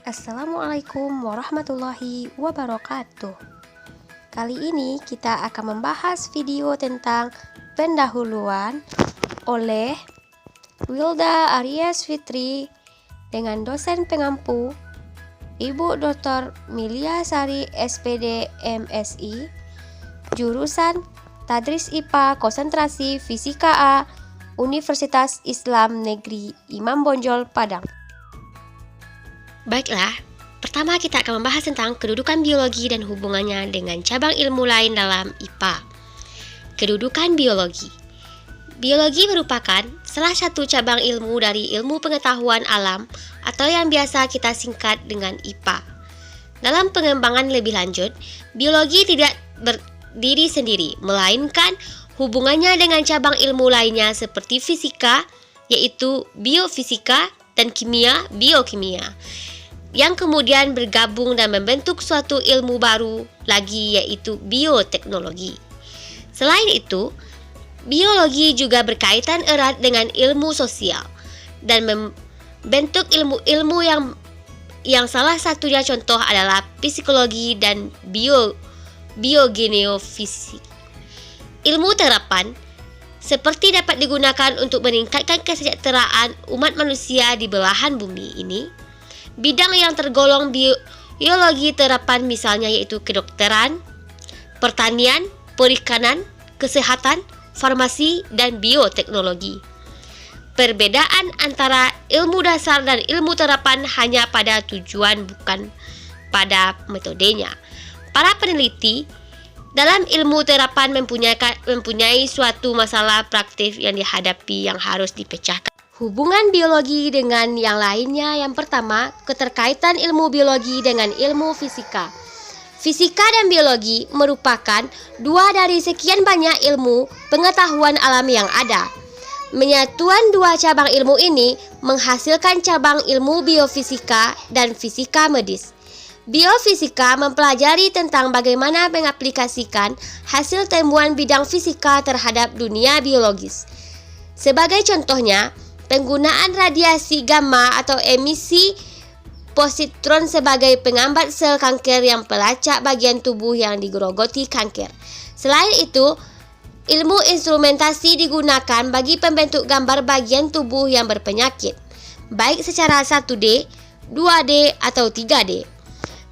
Assalamualaikum warahmatullahi wabarakatuh. Kali ini kita akan membahas video tentang pendahuluan oleh Wilda Aries Fitri dengan dosen pengampu Ibu Dr. Milia Sari SPD MSI, jurusan Tadris IPA Konsentrasi Fisika A, Universitas Islam Negeri Imam Bonjol, Padang. Baiklah, pertama kita akan membahas tentang kedudukan biologi dan hubungannya dengan cabang ilmu lain dalam IPA. Kedudukan biologi. Biologi merupakan salah satu cabang ilmu dari ilmu pengetahuan alam atau yang biasa kita singkat dengan IPA. Dalam pengembangan lebih lanjut, biologi tidak berdiri sendiri, melainkan hubungannya dengan cabang ilmu lainnya seperti fisika, yaitu biofisika, dan kimia, biokimia, yang kemudian bergabung dan membentuk suatu ilmu baru lagi, yaitu bioteknologi. Selain itu, biologi juga berkaitan erat dengan ilmu sosial dan membentuk ilmu-ilmu yang salah satunya contoh adalah psikologi dan biogeneofisik. Ilmu terapan seperti dapat digunakan untuk meningkatkan kesejahteraan umat manusia di belahan bumi ini. Bidang yang tergolong biologi terapan misalnya yaitu kedokteran, pertanian, perikanan, kesehatan, farmasi, dan bioteknologi. Perbedaan antara ilmu dasar dan ilmu terapan hanya pada tujuan, bukan pada metodenya. Para peneliti dalam ilmu terapan mempunyai suatu masalah praktis yang dihadapi yang harus dipecahkan. Hubungan biologi dengan yang lainnya. Yang pertama, keterkaitan ilmu biologi dengan ilmu fisika. Fisika dan biologi merupakan dua dari sekian banyak ilmu pengetahuan alam yang ada. Menyatuan dua cabang ilmu ini menghasilkan cabang ilmu biofisika dan fisika medis. Biofisika mempelajari tentang bagaimana mengaplikasikan hasil temuan bidang fisika terhadap dunia biologis. Sebagai contohnya, penggunaan radiasi gamma atau emisi positron sebagai penghambat sel kanker yang pelacak bagian tubuh yang digerogoti kanker. Selain itu, ilmu instrumentasi digunakan bagi pembentuk gambar bagian tubuh yang berpenyakit, baik secara 1D, 2D, atau 3D.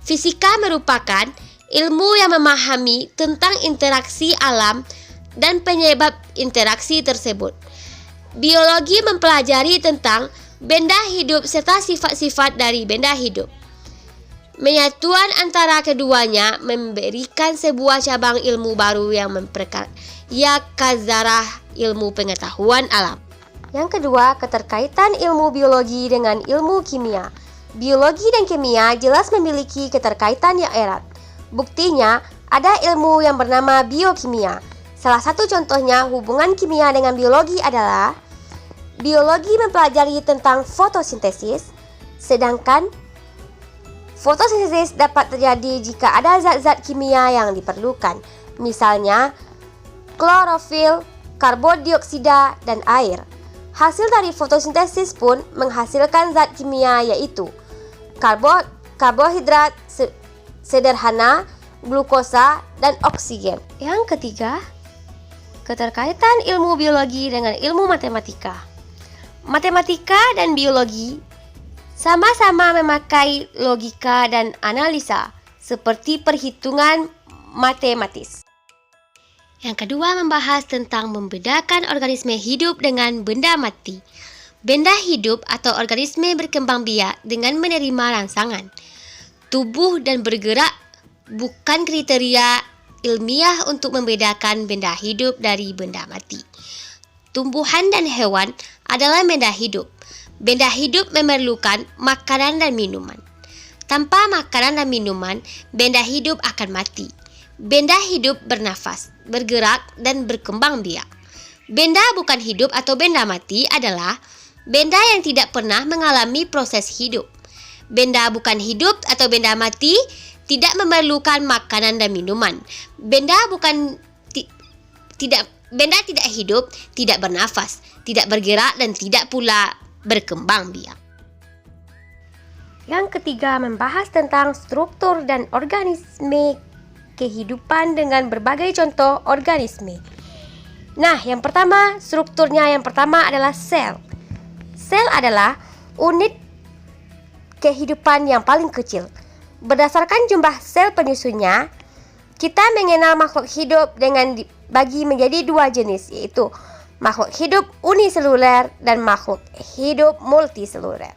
Fisika merupakan ilmu yang memahami tentang interaksi alam dan penyebab interaksi tersebut. Biologi mempelajari tentang benda hidup serta sifat-sifat dari benda hidup. Menyatuan antara keduanya memberikan sebuah cabang ilmu baru yang memperkaya kazarah ilmu pengetahuan alam. Yang kedua, keterkaitan ilmu biologi dengan ilmu kimia. Biologi dan kimia jelas memiliki keterkaitan yang erat. Buktinya, ada ilmu yang bernama biokimia. Salah satu contohnya hubungan kimia dengan biologi adalah biologi mempelajari tentang fotosintesis, sedangkan fotosintesis dapat terjadi jika ada zat-zat kimia yang diperlukan, misalnya klorofil, karbon dioksida, dan air. Hasil dari fotosintesis pun menghasilkan zat kimia yaitu karbohidrat sederhana, glukosa, dan oksigen. Yang ketiga, keterkaitan ilmu biologi dengan ilmu matematika. Matematika dan biologi sama-sama memakai logika dan analisa seperti perhitungan matematis. Yang kedua, membahas tentang membedakan organisme hidup dengan benda mati. Benda hidup atau organisme berkembang biak dengan menerima rangsangan tubuh dan bergerak bukan kriteria ilmiah untuk membedakan benda hidup dari benda mati. Tumbuhan dan hewan adalah benda hidup. Benda hidup memerlukan makanan dan minuman. Tanpa makanan dan minuman, benda hidup akan mati. Benda hidup bernafas, bergerak, dan berkembang biak. Benda bukan hidup atau benda mati adalah benda yang tidak pernah mengalami proses hidup. Benda bukan hidup atau benda mati tidak memerlukan makanan dan minuman. Benda tidak hidup, tidak bernafas, tidak bergerak, dan tidak pula berkembang biak. Yang ketiga, membahas tentang struktur dan organisme kehidupan dengan berbagai contoh organisme. Nah, yang pertama, strukturnya yang pertama adalah sel. Sel adalah unit kehidupan yang paling kecil. Berdasarkan jumlah sel penyusunnya, kita mengenal makhluk hidup dengan dibagi menjadi dua jenis, yaitu makhluk hidup uniseluler dan makhluk hidup multiseluler.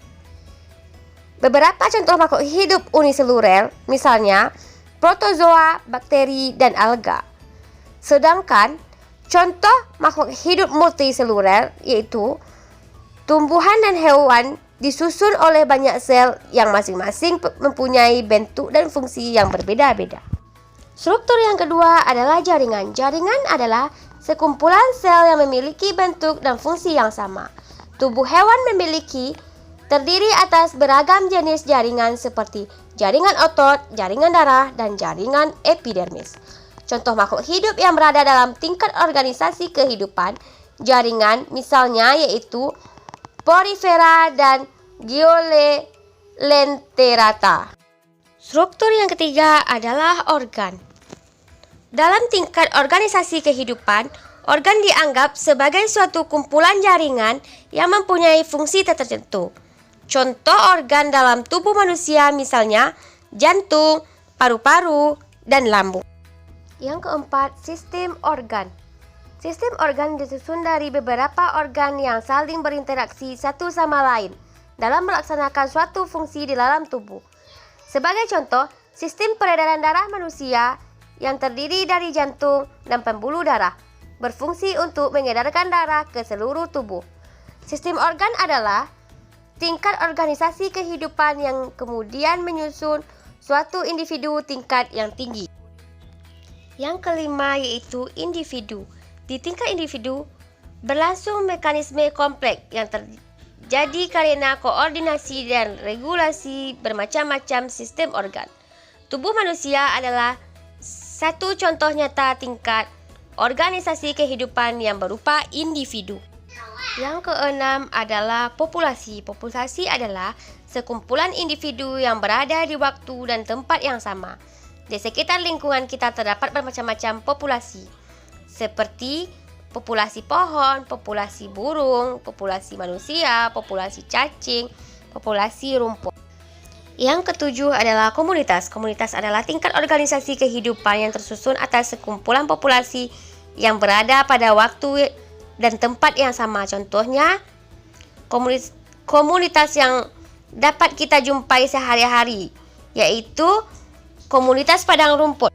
Beberapa contoh makhluk hidup uniseluler, misalnya protozoa, bakteri, dan alga. Sedangkan contoh makhluk hidup multiseluler yaitu tumbuhan dan hewan disusun oleh banyak sel yang masing-masing mempunyai bentuk dan fungsi yang berbeda-beda. Struktur yang kedua adalah jaringan. Jaringan adalah sekumpulan sel yang memiliki bentuk dan fungsi yang sama. Tubuh hewan terdiri atas beragam jenis jaringan seperti jaringan otot, jaringan darah, dan jaringan epidermis. Contoh makhluk hidup yang berada dalam tingkat organisasi kehidupan jaringan misalnya yaitu Porifera dan Gyrolenterata. Struktur yang ketiga adalah organ. Dalam tingkat organisasi kehidupan, organ dianggap sebagai suatu kumpulan jaringan yang mempunyai fungsi tertentu. Contoh organ dalam tubuh manusia misalnya jantung, paru-paru, dan lambung. Yang keempat, sistem organ. Sistem organ disusun dari beberapa organ yang saling berinteraksi satu sama lain dalam melaksanakan suatu fungsi di dalam tubuh. Sebagai contoh, sistem peredaran darah manusia yang terdiri dari jantung dan pembuluh darah berfungsi untuk mengedarkan darah ke seluruh tubuh. Sistem organ adalah tingkat organisasi kehidupan yang kemudian menyusun suatu individu tingkat yang tinggi. Yang kelima yaitu individu. Di tingkat individu, berlangsung mekanisme kompleks yang terjadi karena koordinasi dan regulasi bermacam-macam sistem organ. Tubuh manusia adalah satu contoh nyata tingkat organisasi kehidupan yang berupa individu. Yang keenam adalah populasi. Populasi adalah sekumpulan individu yang berada di waktu dan tempat yang sama. Di sekitar lingkungan kita terdapat bermacam-macam populasi, seperti populasi pohon, populasi burung, populasi manusia, populasi cacing, populasi rumput. Yang ketujuh adalah komunitas. Komunitas adalah tingkat organisasi kehidupan yang tersusun atas sekumpulan populasi yang berada pada waktu dan tempat yang sama. Contohnya, komunitas yang dapat kita jumpai sehari-hari, yaitu komunitas padang rumput.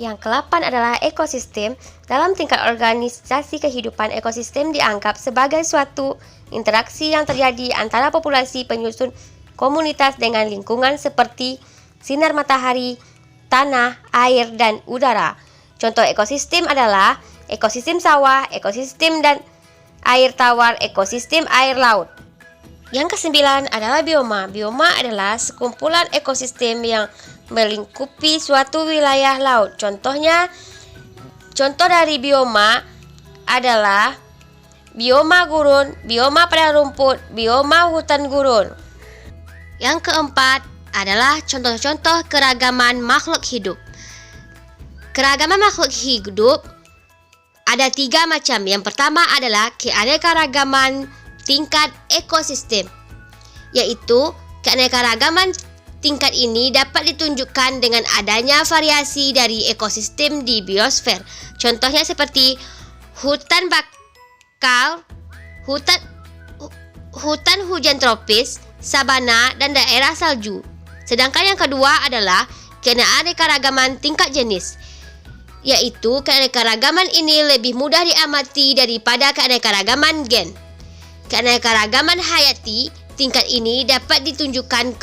Yang ke-8 adalah ekosistem. Dalam tingkat organisasi kehidupan, ekosistem dianggap sebagai suatu interaksi yang terjadi antara populasi penyusun komunitas dengan lingkungan seperti sinar matahari, tanah, air, dan udara. Contoh ekosistem adalah ekosistem sawah, ekosistem dan air tawar, ekosistem air laut. Yang ke-9 adalah bioma. Bioma adalah sekumpulan ekosistem yang melingkupi suatu wilayah laut. Contoh dari bioma adalah bioma gurun, bioma padang rumput, bioma hutan gurun. Yang keempat adalah contoh-contoh keragaman makhluk hidup. Keragaman makhluk hidup ada 3 macam. Yang pertama adalah keanekaragaman tingkat ekosistem, yaitu keanekaragaman tingkat ini dapat ditunjukkan dengan adanya variasi dari ekosistem di biosfer. Contohnya seperti hutan bakau, hutan hujan tropis, sabana, dan daerah salju. Sedangkan yang kedua adalah keanekaragaman tingkat jenis, yaitu keanekaragaman ini lebih mudah diamati daripada keanekaragaman gen. Keanekaragaman hayati tingkat ini dapat ditunjukkan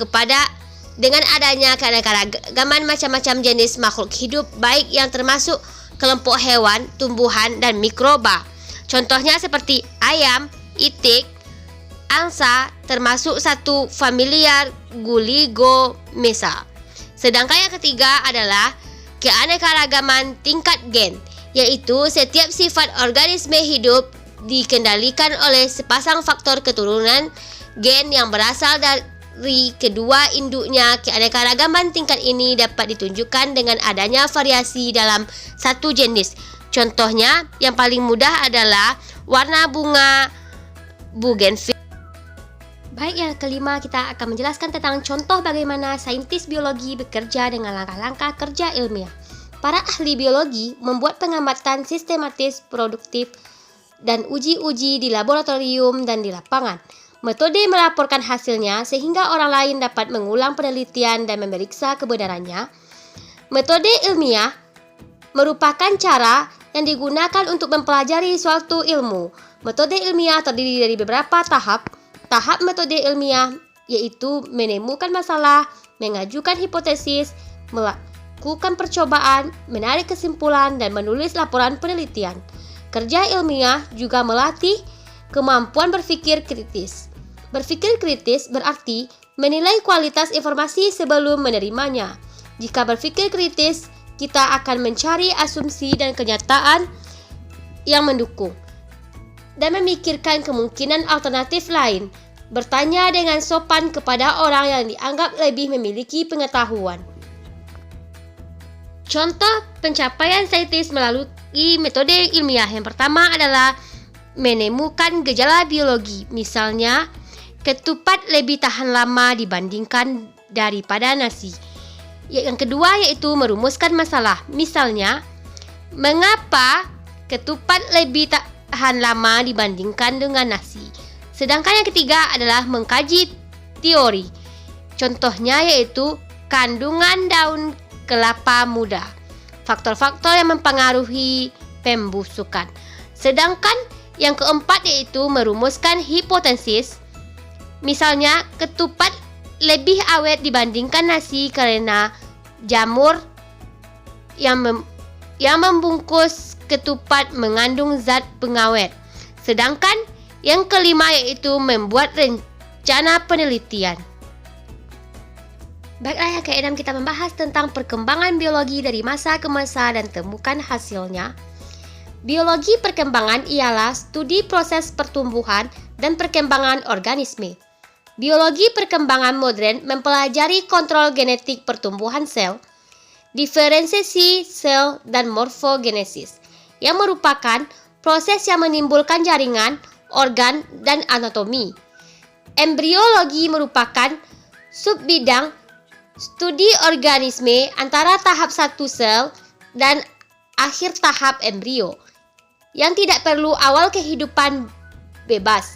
dengan adanya keanekaragaman macam-macam jenis makhluk hidup, baik yang termasuk kelompok hewan, tumbuhan, dan mikroba. Contohnya seperti ayam, itik, angsa, termasuk satu familiar Guligomesa. Sedangkan yang ketiga adalah keanekaragaman tingkat gen, yaitu setiap sifat organisme hidup dikendalikan oleh sepasang faktor keturunan gen yang berasal dari kedua induknya, keanekaragaman tingkat ini dapat ditunjukkan dengan adanya variasi dalam satu jenis. Contohnya, yang paling mudah adalah warna bunga bougainville. Baik, yang kelima kita akan menjelaskan tentang contoh bagaimana saintis biologi bekerja dengan langkah-langkah kerja ilmiah. Para ahli biologi membuat pengamatan sistematis, produktif, dan uji-uji di laboratorium dan di lapangan. Metode melaporkan hasilnya sehingga orang lain dapat mengulang penelitian dan memeriksa kebenarannya. Metode ilmiah merupakan cara yang digunakan untuk mempelajari suatu ilmu. Metode ilmiah terdiri dari beberapa tahap. Tahap metode ilmiah yaitu menemukan masalah, mengajukan hipotesis, melakukan percobaan, menarik kesimpulan, dan menulis laporan penelitian. Kerja ilmiah juga melatih kemampuan berpikir kritis. Berpikir kritis berarti menilai kualitas informasi sebelum menerimanya. Jika berpikir kritis, kita akan mencari asumsi dan kenyataan yang mendukung dan memikirkan kemungkinan alternatif lain. Bertanya dengan sopan kepada orang yang dianggap lebih memiliki pengetahuan. Contoh pencapaian saintis melalui metode ilmiah yang pertama adalah menemukan gejala biologi. Misalnya, ketupat lebih tahan lama dibandingkan daripada nasi. Yang kedua yaitu merumuskan masalah. Misalnya, mengapa ketupat lebih tahan lama dibandingkan dengan nasi. Sedangkan yang ketiga adalah mengkaji teori. Contohnya yaitu kandungan daun kelapa muda, faktor-faktor yang mempengaruhi pembusukan. Sedangkan yang keempat yaitu merumuskan hipotesis. Misalnya, ketupat lebih awet dibandingkan nasi karena jamur yang membungkus ketupat mengandung zat pengawet. Sedangkan yang kelima yaitu membuat rencana penelitian. Baiklah, yang keenam kita membahas tentang perkembangan biologi dari masa ke masa dan temukan hasilnya. Biologi perkembangan ialah studi proses pertumbuhan dan perkembangan organisme. Biologi perkembangan modern mempelajari kontrol genetik pertumbuhan sel, diferensiasi sel, dan morfogenesis, yang merupakan proses yang menimbulkan jaringan, organ, dan anatomi. Embriologi merupakan subbidang studi organisme antara tahap satu sel dan akhir tahap embrio, yang tidak perlu awal kehidupan bebas.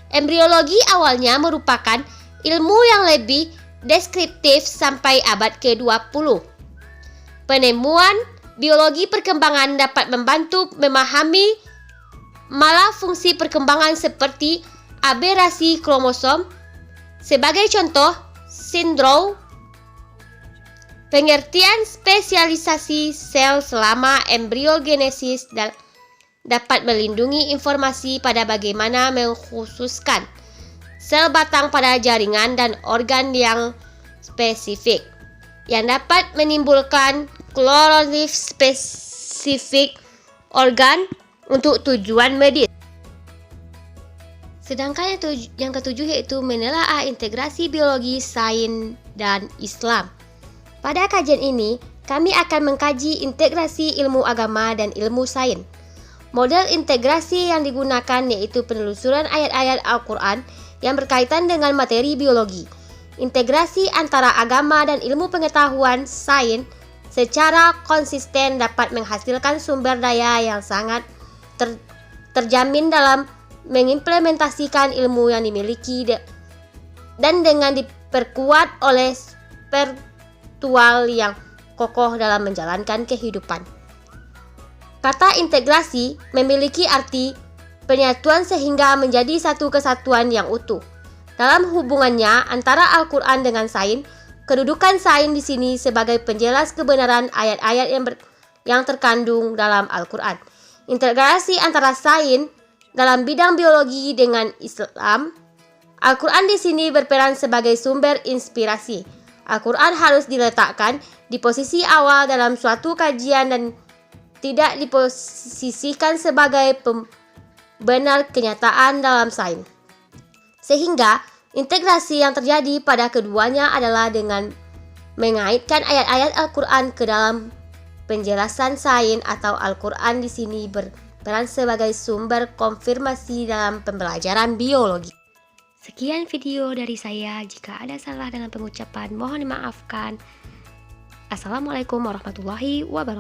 Embriologi awalnya merupakan ilmu yang lebih deskriptif sampai abad ke-20. Penemuan biologi perkembangan dapat membantu memahami malah fungsi perkembangan seperti aberasi kromosom. Sebagai contoh, sindrom, pengertian spesialisasi sel selama embriogenesis dan dapat melindungi informasi pada bagaimana mengkhususkan sel batang pada jaringan dan organ yang spesifik, yang dapat menimbulkan klorofil spesifik organ untuk tujuan medis. Sedangkan yang ketujuh yaitu menelaah integrasi biologi, sains, dan Islam. Pada kajian ini, kami akan mengkaji integrasi ilmu agama dan ilmu sains. Model integrasi yang digunakan yaitu penelusuran ayat-ayat Al-Quran yang berkaitan dengan materi biologi. Integrasi antara agama dan ilmu pengetahuan sains secara konsisten dapat menghasilkan sumber daya yang sangat terjamin dalam mengimplementasikan ilmu yang dimiliki dan dengan diperkuat oleh spiritual yang kokoh dalam menjalankan kehidupan. Kata integrasi memiliki arti penyatuan sehingga menjadi satu kesatuan yang utuh. Dalam hubungannya antara Al-Quran dengan sains, kedudukan sains di sini sebagai penjelas kebenaran ayat-ayat yang terkandung dalam Al-Quran. Integrasi antara sains dalam bidang biologi dengan Islam. Al-Quran di sini berperan sebagai sumber inspirasi. Al-Quran harus diletakkan di posisi awal dalam suatu kajian dan tidak diposisikan sebagai pembenar kenyataan dalam sains. Sehingga Integrasi yang terjadi pada keduanya adalah dengan mengaitkan ayat-ayat Al-Quran ke dalam penjelasan sains atau Al-Quran di sini berperan sebagai sumber konfirmasi dalam pembelajaran biologi. Sekian video dari saya. Jika ada salah dengan pengucapan, mohon dimaafkan. Assalamualaikum warahmatullahi wabarakatuh.